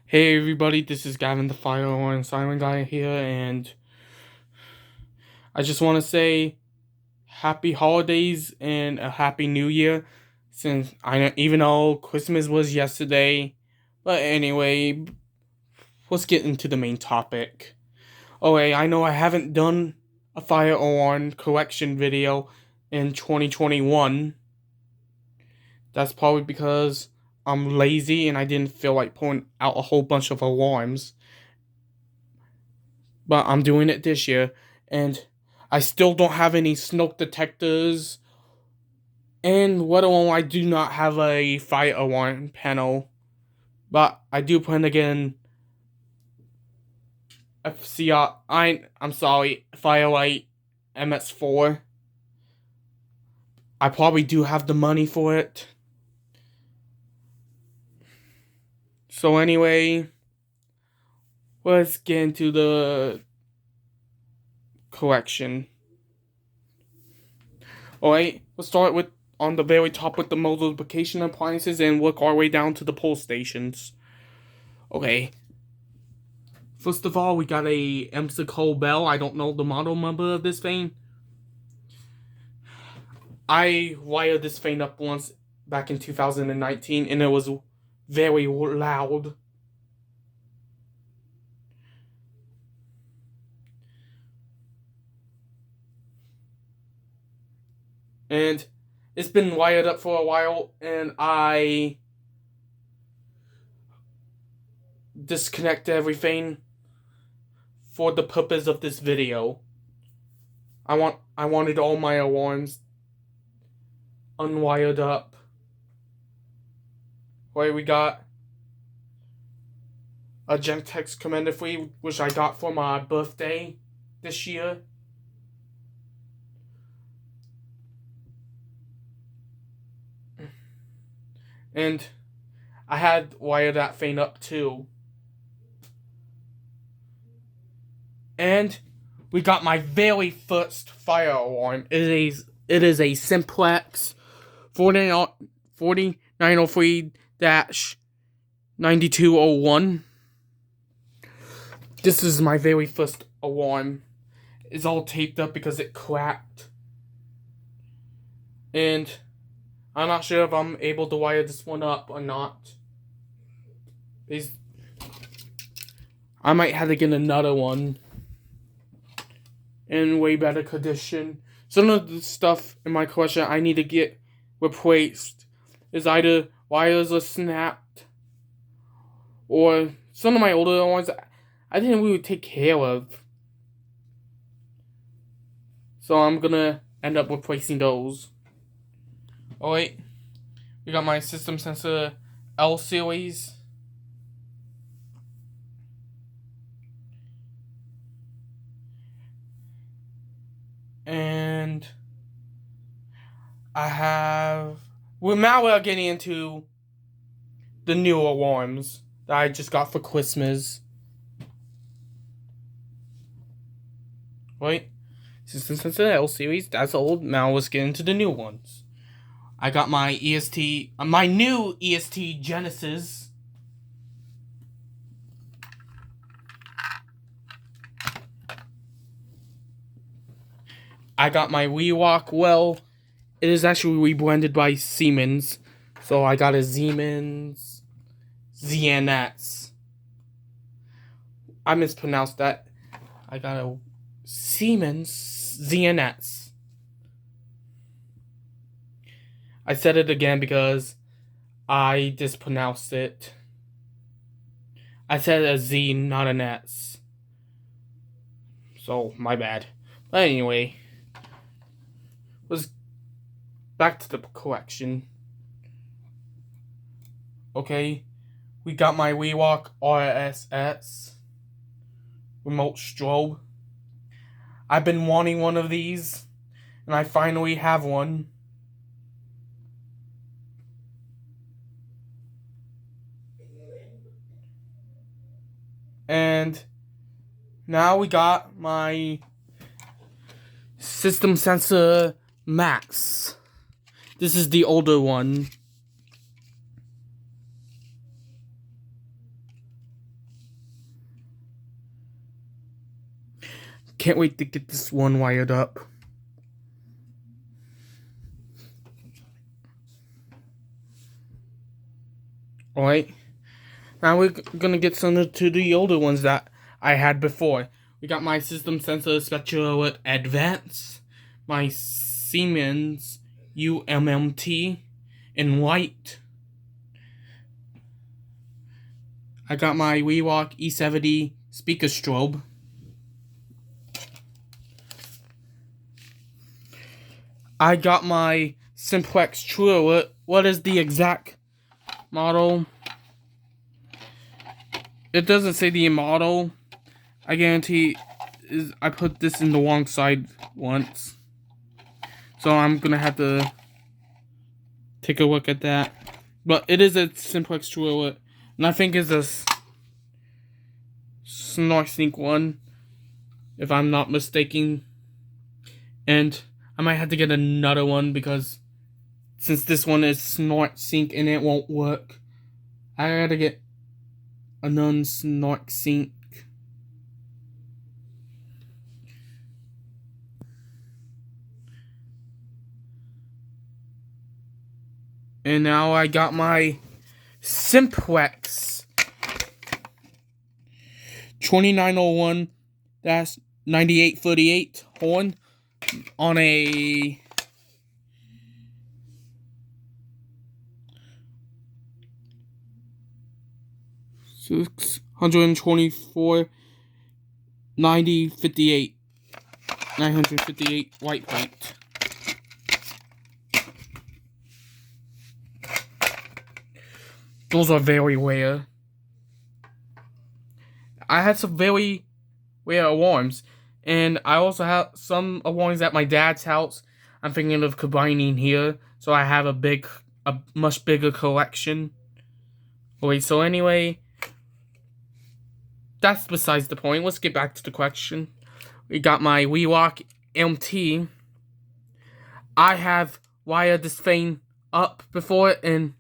Hey everybody, this is Gavin the Fire Alarm Silent Guy here, and I just want to say happy holidays and a happy new year. Since even though Christmas was yesterday, but anyway, let's get into the main topic. Okay, I know I haven't done a fire alarm collection video in 2021. That's probably because I'm lazy and I didn't feel like pulling out a whole bunch of alarms. But I'm doing it this year, and I still don't have any smoke detectors, and let alone I do not have a fire alarm panel. But I do plan to get an FCR. I'm sorry, Firelight MS4. I probably do have the money for it. So anyway, let's get into the collection. Alright, let's start with on the very top with the multiplication appliances and work our way down to the pull stations. Okay. First of all, we got a Emsico Bell. I don't know the model number of this thing. I wired this thing up once back in 2019 and it was very loud. And it's been wired up for a while, and I disconnect everything for the purpose of this video. I wanted all my alarms unwired up. Wait, we got a Gentex Commander 3, which I got for my birthday this year. And I had wired that thing up too. And we got my very first fire alarm. It is a Simplex 4903-9201. This is my very first alarm. It's all taped up because it cracked. And I'm not sure if I'm able to wire this one up or not. I might have to get another one in way better condition. Some of the stuff in my collection I need to get replaced is either wires are snapped, or some of my older ones I didn't really take care of. So I'm gonna end up replacing those. Oh wait, we got my system sensor L series. And now we're getting into the new alarms that I just got for Christmas. Wait, system sensor L series, that's old. Now let's get into the new ones. I got my my new EST Genesis. I got my Rewalk. Well, it is actually rebranded by Siemens. So I got a Siemens ZNS. I mispronounced that. I got a Siemens ZNS. I said it again because I mispronounced it. I said a Z, not an S. So, my bad. But anyway, let's back to the collection. Okay, we got my Rewalk RSS remote strobe. I've been wanting one of these, and I finally have one. And now we got my System Sensor Max. This is the older one. Can't wait to get this one wired up. Alright. Now we're gonna get some to the older ones that I had before. We got my System Sensor Spectra Advance, my Siemens UMMT in white. I got my WeWalk E70 speaker strobe. I got my Simplex True. What is the exact model? It doesn't say the model. I guarantee I put this in the wrong side once. So I'm gonna have to take a look at that. But it is a Simplex True, and I think it's a SmartSync one, if I'm not mistaken. And I might have to get another one because since this one is SmartSync and it won't work, I gotta get a non-SmartSync. And now I got my Simplex 2901-9838 horn on a $624 958 white plate. Those are very rare. I had some very rare alarms, and I also have some alarms at my dad's house. I'm thinking of combining here, so I have a much bigger collection. Okay, so anyway, that's besides the point. Let's get back to the question. We got my WeWalk MT. I have wired this thing up before, and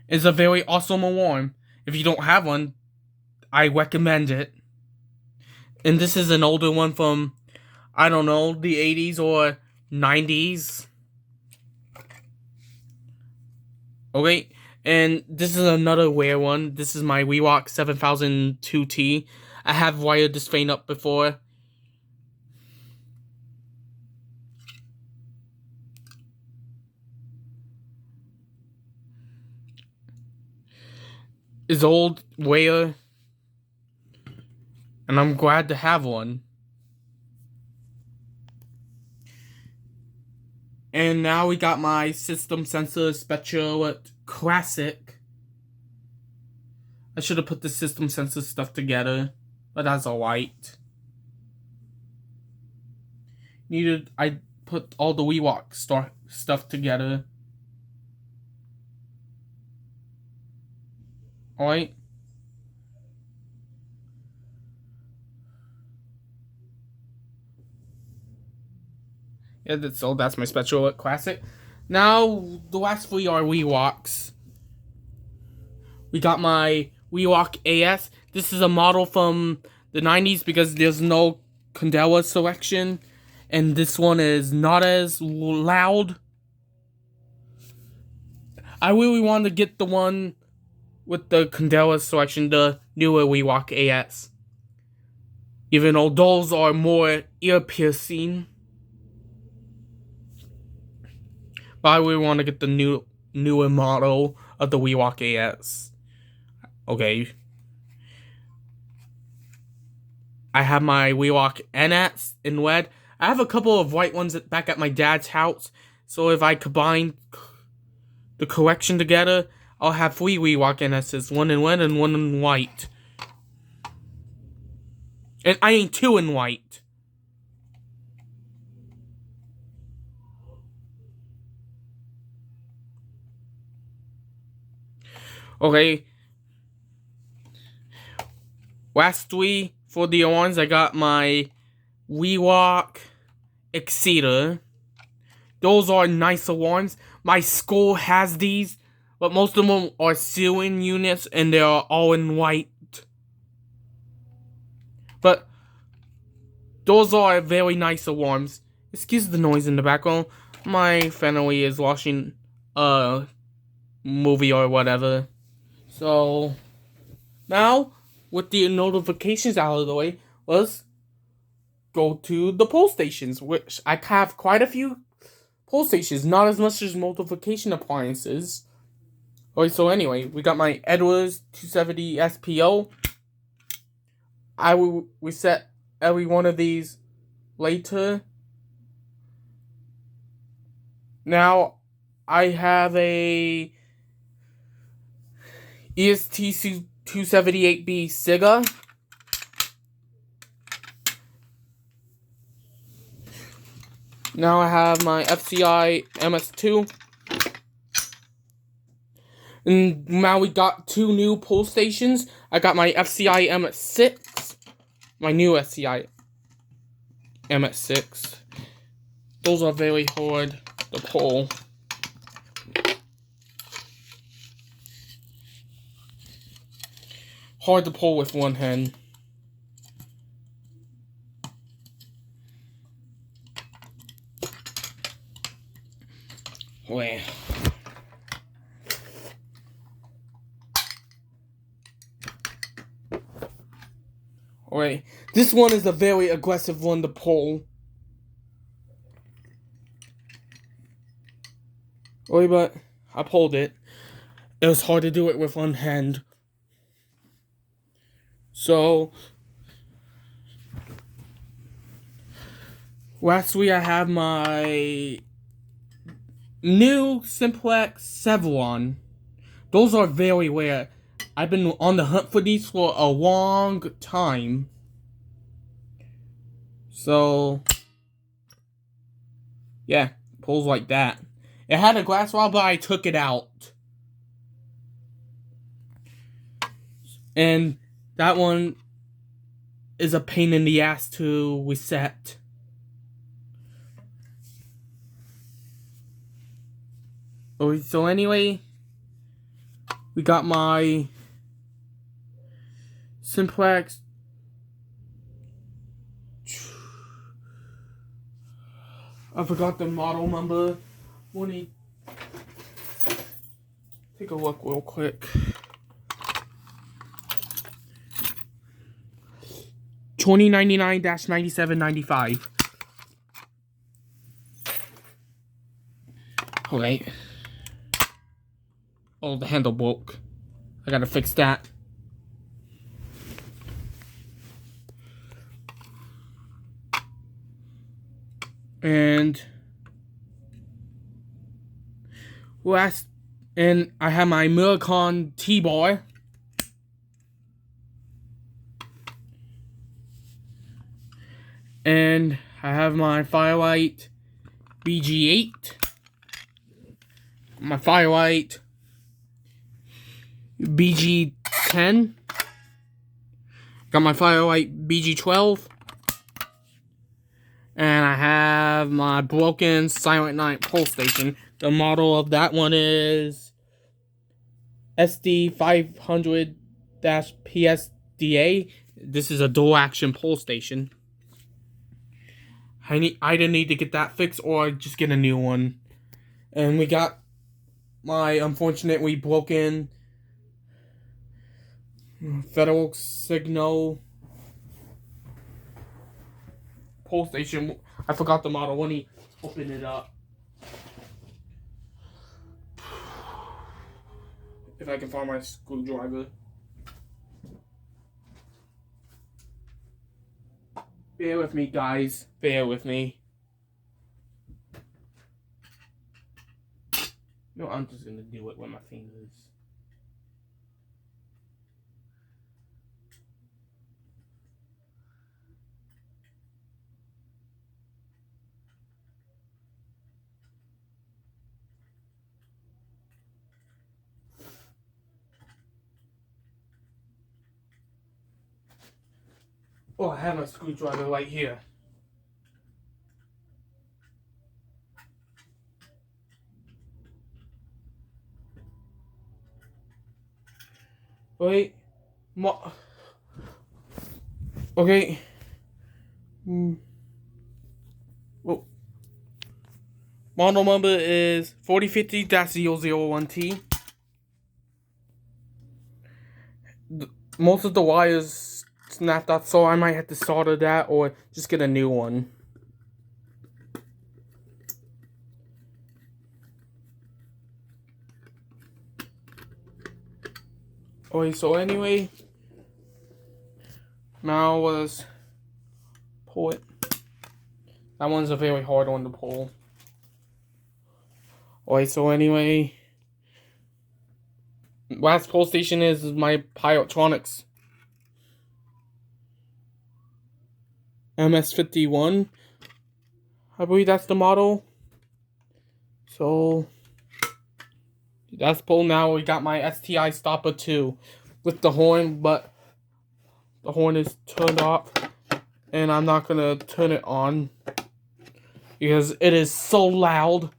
it's a very awesome alarm. If you don't have one, I recommend it. And this is an older one from, I don't know, the 80s or 90s. Okay, and this is another rare one. This is my WeWalk 7002T. I have wired this thing up before. It's old, rare, and I'm glad to have one. And now we got my System Sensor Spectra Classic. I should have put the System Sensor stuff together, but that's alright. I put all the WeWalk stuff together. Alright. Yeah, that's my Spectra Classic. Now, the last three are WeWalks. We got my WeWalk AS. This is a model from the 90s because there's no Candela selection. And this one is not as loud. I really wanted to get the one with the Candela selection, the newer WeWalk AS. Even though those are more ear-piercing. But I really want to get the newer model of the WeWalk AS. Okay. I have my WeWalk NS in red. I have a couple of white ones back at my dad's house. So if I combine the collection together, I'll have 3 WeWalk NS's. One in red and one in white. And I mean 2 in white. Okay. Last 3 for the ones, I got my WeWalk Exciter. Those are nice alarms. My school has these, but most of them are ceiling units and they are all in white. But those are very nice alarms. Excuse the noise in the background. My family is watching a movie or whatever. So now, with the notifications out of the way, let's go to the poll stations, which I have quite a few poll stations, not as much as notification appliances. Alright, so anyway, we got my Edwards 270 SPO. I will reset every one of these later. Now, I have a EST 278B Siga. Now I have my FCI MS2. And now we got two new pull stations. I got my FCI MS6. My new FCI MS6. Those are very hard to pull. Hard to pull with one hand. Wait. Wait. This one is a very aggressive one to pull. Wait, but I pulled it. It was hard to do it with one hand. So, lastly, I have my new Simplex Sevlon. Those are very rare. I've been on the hunt for these for a long time. So, yeah, pulls like that. It had a glass wall, but I took it out. And that one is a pain in the ass to reset. So anyway, we got my Simplex. I forgot the model number. Let me take a look real quick. 2099-9795. Alright. Oh, the handle broke. I gotta fix that. And I have my Millicon T-Bar. And I have my Firelight BG8. My Firelight BG10. Got my Firelight BG12. And I have my broken Silent Night pull station. The model of that one is SD500-PSDA. This is a dual action pull station. I either need to get that fixed or just get a new one. And we got my unfortunately broken Federal Signal pull station. I forgot the model when he opened it up. If I can find my screwdriver. Bear with me, guys. Bear with me. No, I'm just gonna do it with my fingers. Oh, I have my screwdriver right here. Wait. Okay. Well, model number is 4050-001T. Most of the wires snapped out, so I might have to solder that or just get a new one. Okay, so anyway, now let's pull it. That one's a very hard one to pull. Okay, so anyway, last pull station is my Pyrotronics MS51. I believe that's the model. So that's pulled now. We got my STI stopper too with the horn, but the horn is turned off and I'm not gonna turn it on because it is so loud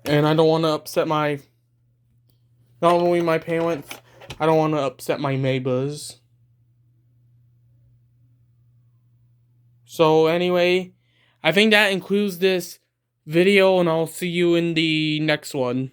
and I don't want to upset not only my parents, I don't want to upset my neighbors. So anyway, I think that includes this video and I'll see you in the next one.